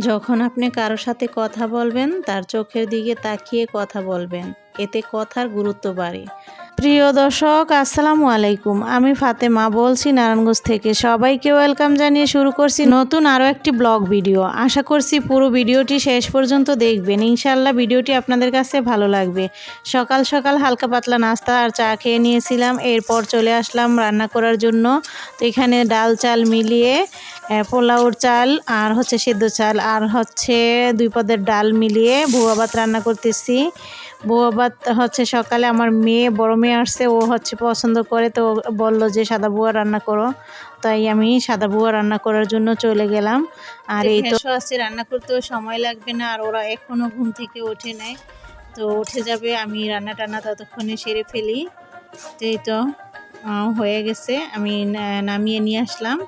যখন আপনি কারোর সাথে কথা বলবেন তার চোখের দিকে তাকিয়ে কথা বলবেন, এতে কথার গুরুত্ব বাড়ে। প্রিয় দর্শক, আসসালামু আলাইকুম। আমি ফাতেমা বলছি নারায়ণগঞ্জ থেকে। সবাইকে ওয়েলকাম জানিয়ে শুরু করছি নতুন আরও একটি ব্লগ ভিডিও। আশা করছি পুরো ভিডিওটি শেষ পর্যন্ত দেখবেন। ইনশাআল্লাহ ভিডিওটি আপনাদের কাছে ভালো লাগবে। সকাল সকাল হালকা পাতলা নাস্তা আর চা খেয়ে নিয়েছিলাম, এরপর চলে আসলাম রান্না করার জন্য। তো এখানে ডাল চাল মিলিয়ে পোলাওর চাল আর হচ্ছে সেদ্ধ চাল আর হচ্ছে 2 পদের ডাল মিলিয়ে ভুয়া ভাত রান্না করতেছি। ভুয়া ভাত হচ্ছে সকালে আমার বড় মেয়ে আসছে, ও হচ্ছে পছন্দ করে, তো বলল যে সাদা ভুয়া রান্না করো, তাই আমি সাদা ভুয়া রান্না করার জন্য চলে গেলাম। আর এই তো আছে, রান্না করতেও সময় লাগবে না, আর ওরা এখনো ঘুম থেকে ওঠে নাই, তো উঠে যাবে, আমি রান্না টান্না ততক্ষণে সেরে ফেলি। তো এই তো হয়ে গেছে, আমি নামিয়ে নিয়ে আসলাম।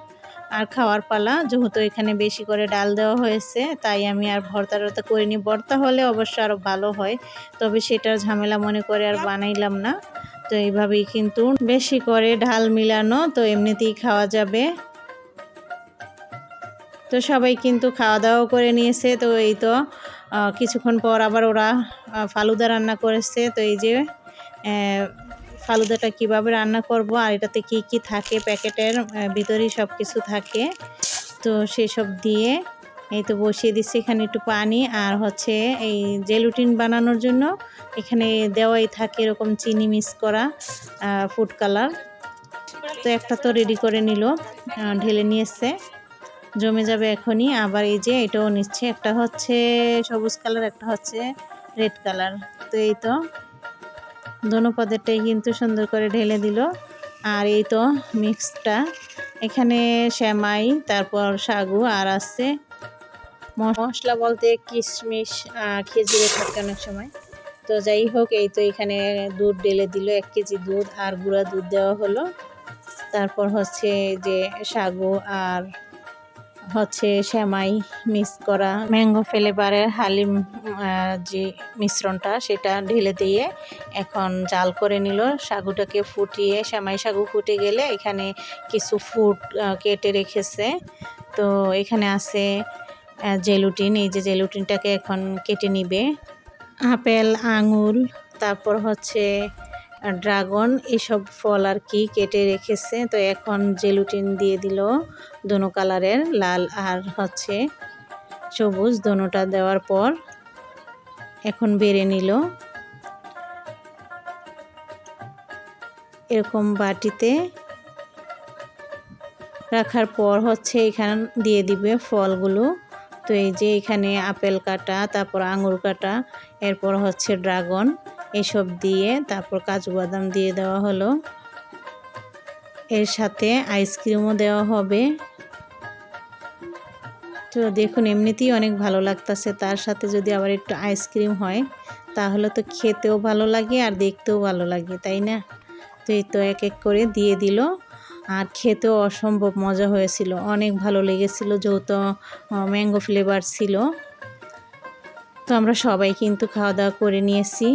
আর খাওয়ার পালা, যেহেতু এখানে বেশি করে ডাল দেওয়া হয়েছে তাই আমি আর ভর্তা টর্তা করিনি। ভর্তা হলে অবশ্য আরও ভালো হয়, তবে সেটার ঝামেলা মনে করে আর বানাইলাম না। তো এইভাবেই কিন্তু বেশি করে ঢাল মিলানো, তো এমনিতেই খাওয়া যাবে। তো সবাই কিন্তু খাওয়া দাওয়া করে নিয়েছে। তো এই তো কিছুক্ষণ পর আবার ওরা ফালুদা রান্না করেছে। তো এই যে ফালুদাটা কিভাবে রান্না করব আর এটাতে কি কি থাকে, প্যাকেটের ভিতরেই সব কিছু থাকে, তো সেসব দিয়ে এই তো বসিয়ে দিচ্ছি। এখানে একটু পানি আর হচ্ছে এই জেলুটিন বানানোর জন্য এখানে দেওয়াই থাকে এরকম চিনি মিক্স করা ফুড কালার। তো একটা তো রেডি করে নিল, ঢেলে নিয়েছে, জমে যাবে এখনই। আবার এই যে এটাও নিচ্ছে, একটা হচ্ছে সবুজ কালার, একটা হচ্ছে রেড কালার। তো এই তো দোনো পদেরটাই কিন্তু সুন্দর করে ঢেলে দিল। আর এই তো মিক্সটা, এখানে সেমাই, তারপর সাগু আর আছে মশলা বলতে কিশমিশ, খেজুরে থাকে অনেক সময়। তো যাই হোক, এই তো এখানে দুধ ঢেলে দিল, 1 কেজি দুধ আর গুঁড়া দুধ দেওয়া হলো। তারপর হচ্ছে যে সাগু আর হচ্ছে সেমাই মিক্স করা ম্যাঙ্গো ফ্লেভারের হালিম যে মিশ্রণটা, সেটা ঢেলে দিয়ে এখন জাল করে নিল। সাগুটাকে ফুটিয়ে, সেমাই সাগু ফুটে গেলে এখানে কিছু ফুড কেটে রেখেছে। তো এখানে আছে জেলুটিন, এই যে জেলুটিনটাকে এখন কেটে নিবে। আপেল, আঙুর, তারপর হচ্ছে ড্রাগন, এসব ফল আর কি কেটে রেখেছে। তো এখন জেলুটিন দিয়ে দিল, দোনো কালারের, লাল আর হচ্ছে সবুজ, দোনোটা দেওয়ার পর এখন বেড়ে নিল এরকম বাটিতে রাখার পর হচ্ছে এখানে দিয়ে দিবে ফলগুলো। তো এই যে এখানে আপেল কাটা, তারপর আঙুর কাটা, এরপর হচ্ছে ড্রাগন, এসব দিয়ে তারপর কাজু বাদাম দিয়ে দেওয়া হলো। এর সাথে আইসক্রিমও দেওয়া হবে। তো দেখুন, এমনিতেই অনেক ভালো লাগতেছে, তার সাথে যদি আবার একটু আইসক্রিম হয় তাহলে তো খেতেও ভালো লাগে আর দেখতেও ভালো লাগে, তাই না? তো এই তো এক এক করে দিয়ে দিল, আর খেতেও অসম্ভব মজা হয়েছিল, অনেক ভালো লেগেছিল, যেহেতু ম্যাঙ্গো ফ্লেভার ছিল। তো আমরা সবাই কিন্তু খাওয়া দাওয়া করে নিয়েছি।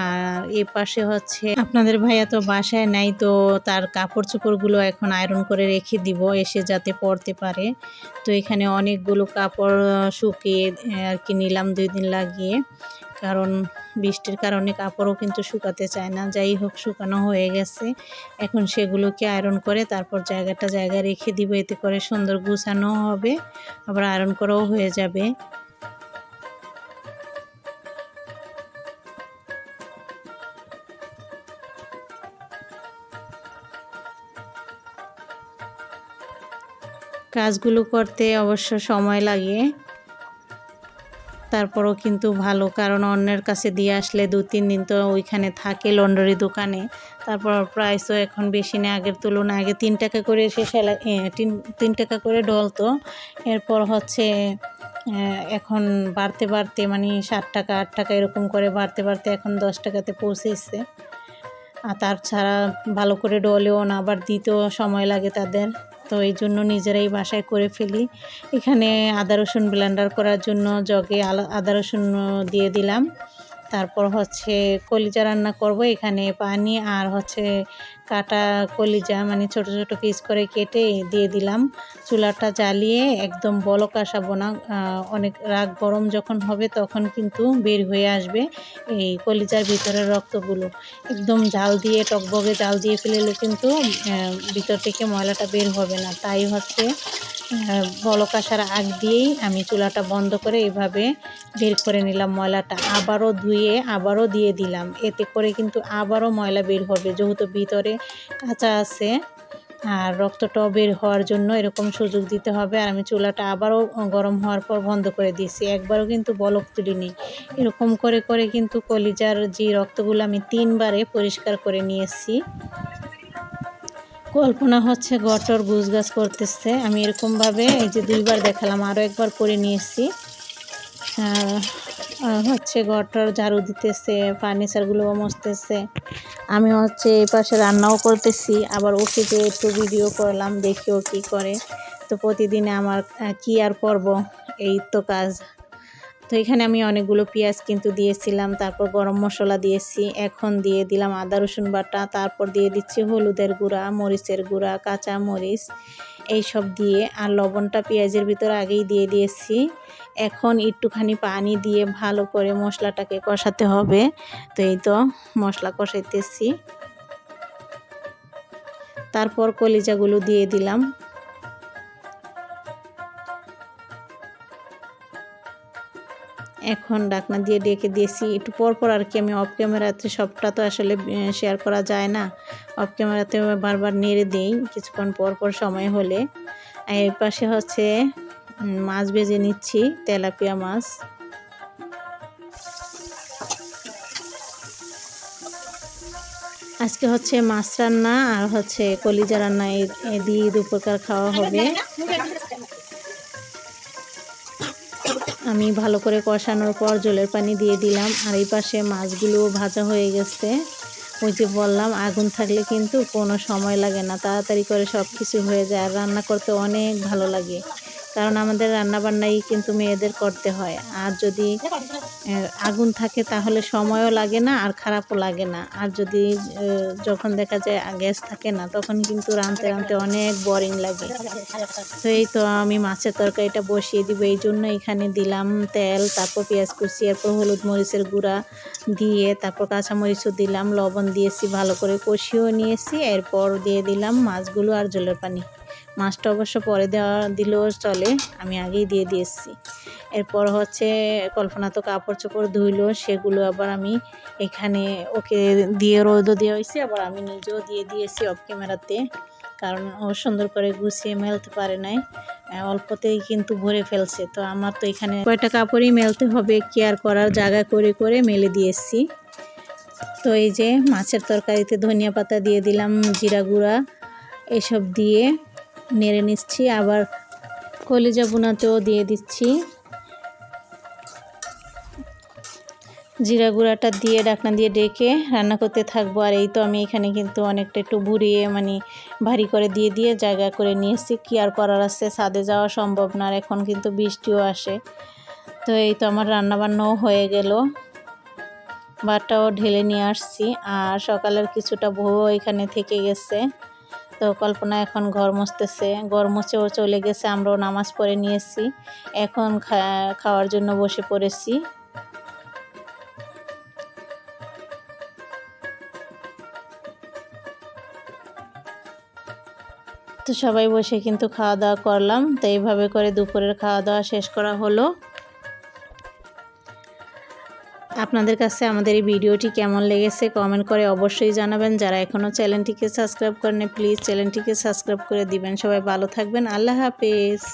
আর এ পাশে হচ্ছে আপনাদের ভাইয়া তো বাসায় নাই, তো তার কাপড় চোপড়গুলো এখন আয়রন করে রেখে দিব এসে যাতে পরতে পারে। তো এখানে অনেকগুলো কাপড় শুকিয়ে আর কি নিলাম 2 দিন লাগিয়ে, কারণ বৃষ্টির কারণে কাপড়ও কিন্তু শুকাতে চায় না। যাই হোক, শুকানো হয়ে গেছে, এখন সেগুলোকে আয়রন করে তারপর জায়গায় রেখে দিব, এতে করে সুন্দর গুছানো হবে, আবার আয়রন করাও হয়ে যাবে। কাজগুলো করতে অবশ্য সময় লাগে, তারপরও কিন্তু ভালো, কারণ অন্যের কাছে দিয়ে আসলে 2-3 দিন তো ওইখানে থাকে লন্ড্রি দোকানে। তারপর প্রাইসও এখন বেশি নেই আগের তুলনায়। আগে 3 টাকা করে সেলাই 3 টাকা করে ডলতো, এরপর হচ্ছে এখন বাড়তে মানে 7 টাকা 8 টাকা এরকম করে বাড়তে এখন 10 টাকাতে পৌঁছেছে। আর তাছাড়া ভালো করে ডলেও না, আবার দিতেও সময় লাগে তাদের, তো এই জন্য নিজেরাই বাসায় করে ফেলি। এখানে আদা রসুন ব্লেন্ডার করার জন্য জগে আদা রসুন দিয়ে দিলাম। তারপর হচ্ছে কলিজা রান্না করব, এখানে পানি আর হচ্ছে কাটা কলিজা মানে ছোট ছোট পিস করে কেটে দিয়ে দিলাম। চুলাটা জ্বালিয়ে একদম বলক আসাবো না, অনেক রাগ গরম যখন হবে তখন কিন্তু বের হয়ে আসবে এই কলিজার ভিতরের রক্তগুলো। একদম জাল দিয়ে টকবগে জাল দিয়ে ফেললে কিন্তু ভিতর থেকে ময়লাটা বের হবে না। তাই হচ্ছে বলক আসার আগ দিয়েই আমি চুলাটা বন্ধ করে এভাবে বের করে নিলাম ময়লাটা। আবারও ধুয়ে আবারও দিয়ে দিলাম, এতে করে কিন্তু আবারও ময়লা বের হবে, যেহেতু ভিতরে কাঁচা আছে। আর রক্তটাও বের হওয়ার জন্য এরকম সুযোগ দিতে হবে। আর আমি চুলাটা আবারও গরম হওয়ার পর বন্ধ করে দিয়েছি, একবারও কিন্তু বলক তুলিনি। এরকম করে করে কিন্তু কলিজার যে রক্তগুলো আমি 3 বারে পরিষ্কার করে নিয়েছি। কল্পনা হচ্ছে গটর গুছগাছ করতেছে, আমি এরকমভাবে এই যে 2 বার দেখালাম, আরও একবার করে নিয়েছি। হচ্ছে গটর ঝাড়ু দিতেছে, ফার্নিচারগুলোও মুছতেছে। আমি হচ্ছে এই পাশে রান্নাও করতেছি, আবার ওকে যে একটু ভিডিও করলাম দেখি ও কী করে। তো প্রতিদিনে আমার কি আর করব, এই তো কাজ। তো এখানে আমি অনেকগুলো পেঁয়াজ কিন্তু দিয়েছিলাম, তারপর গরম মশলা দিয়েছি, এখন দিয়ে দিলাম আদা রসুন বাটা, তারপর দিয়ে দিচ্ছি হলুদের গুঁড়া, মরিচের গুঁড়া, কাঁচা মরিচ এইসব দিয়ে, আর লবণটা পেঁয়াজের ভিতরে আগেই দিয়ে দিয়েছি। এখন একটুখানি পানি দিয়ে ভালো করে মশলাটাকে কষাতে হবে। তো এই তো মশলা কষাইতেছি, তারপর কলিজাগুলো দিয়ে দিলাম। এখন ঢাকনা দিয়ে ডেকে দিয়েছি একটু পরপর আর কি। আমি অফ ক্যামেরাতে সবটা তো আসলে শেয়ার করা যায় না, অফ ক্যামেরাতে বারবার নেড়ে দিই কিছুক্ষণ পরপর সময় হলে। এর পাশে হচ্ছে মাছ ভেজে নিচ্ছি, তেলাপিয়া মাছ। আজকে হচ্ছে মাছ রান্না আর হচ্ছে কলিজা রান্না, এই দিয়ে দুপুরকার খাওয়া হবে। আমি ভালো করে কষানোর পর জলের পানি দিয়ে দিলাম। আর এই পাশে মাছগুলো ভাজা হয়ে গেছে। ওই যে বললাম, আগুন থাকলে কিন্তু কোনো সময় লাগে না, তাড়াতাড়ি করে সব কিছু হয়ে যায়। আর রান্না করতে অনেক ভালো লাগে, কারণ আমাদের রান্নাবান্নাই কিন্তু মেয়েদের করতে হয়। আর যদি আগুন থাকে তাহলে সময়ও লাগে না আর খারাপও লাগে না। আর যদি যখন দেখা যায় গ্যাস থাকে না, তখন কিন্তু রাঁধতে রাঁধতে অনেক বোরিং লাগে। তো এই তো আমি মাছের তরকারিটা বসিয়ে দিব, এই জন্য এখানে দিলাম তেল, তারপর পেঁয়াজ কুচি, এরপর হলুদ মরিচের গুঁড়া দিয়ে, তারপর কাঁচামরিচও দিলাম, লবণ দিয়েছি, ভালো করে কষিয়েও নিয়েছি। এরপর দিয়ে দিলাম মাছগুলো আর জলের পানি। মাছটা অবশ্য পরে দিলেও চলে, আমি আগেই দিয়ে দিয়েছি। এরপর হচ্ছে কল্পনা তো কাপড় চোপড় ধুইলো, সেগুলো আবার আমি এখানে ওকে দিয়ে রোদও দেওয়া হয়েছে, আবার আমি নিজেও দিয়ে দিয়েছি অফ ক্যামেরাতে, কারণ ও সুন্দর করে গুছিয়ে মেলতে পারে নাই, অল্পতেই কিন্তু ভরে ফেলছে। তো আমার তো এখানে কয়টা কাপড়ই মেলতে হবে, কেয়ার করার জায়গা করে করে মেলে দিয়েছি। তো এই যে মাছের তরকারিতে ধনিয়া পাতা দিয়ে দিলাম, জিরা গুঁড়া এসব দিয়ে নেড়ে নিচ্ছি। আবার কলিজা ভুনাতেও দিয়ে দিচ্ছি জিরা গুঁড়াটা দিয়ে, ঢাকনা দিয়ে ডেকে রান্না করতে থাকবো। আর এই তো আমি এখানে কিন্তু অনেকটা একটু ভুড়িয়ে মানে ভারী করে দিয়ে দিয়ে জায়গা করে নিয়েছি, কি আর করার আছে, ছাদে যাওয়া সম্ভব না, আর এখন কিন্তু বৃষ্টিও আসে। তো এই তো আমার রান্নাবান্নাও হয়ে গেল, ভাতটাও ঢেলে নিয়ে আসছি। আর সকালের কিছুটা বউ এখানে থেকে গেছে। তো কল্পনা এখন ঘর মুছতেছে, ঘর মুছেও চলে গেছে, আমরাও নামাজ পড়ে নিয়েছি, এখন খাওয়ার জন্য বসে পড়েছি। তো সবাই বসে কিন্তু খাওয়া দাওয়া করলাম। তো এইভাবে করে দুপুরের খাওয়া দাওয়া শেষ করা হলো। আপনাদের কাছে আমাদের এই ভিডিওটি কেমন লেগেছে কমেন্ট করে অবশ্যই জানাবেন। যারা এখনও চ্যানেলটিকে সাবস্ক্রাইব করেন প্লিজ চ্যানেলটিকে সাবস্ক্রাইব করে দিবেন। সবাই ভালো থাকবেন, আল্লাহ হাফেজ।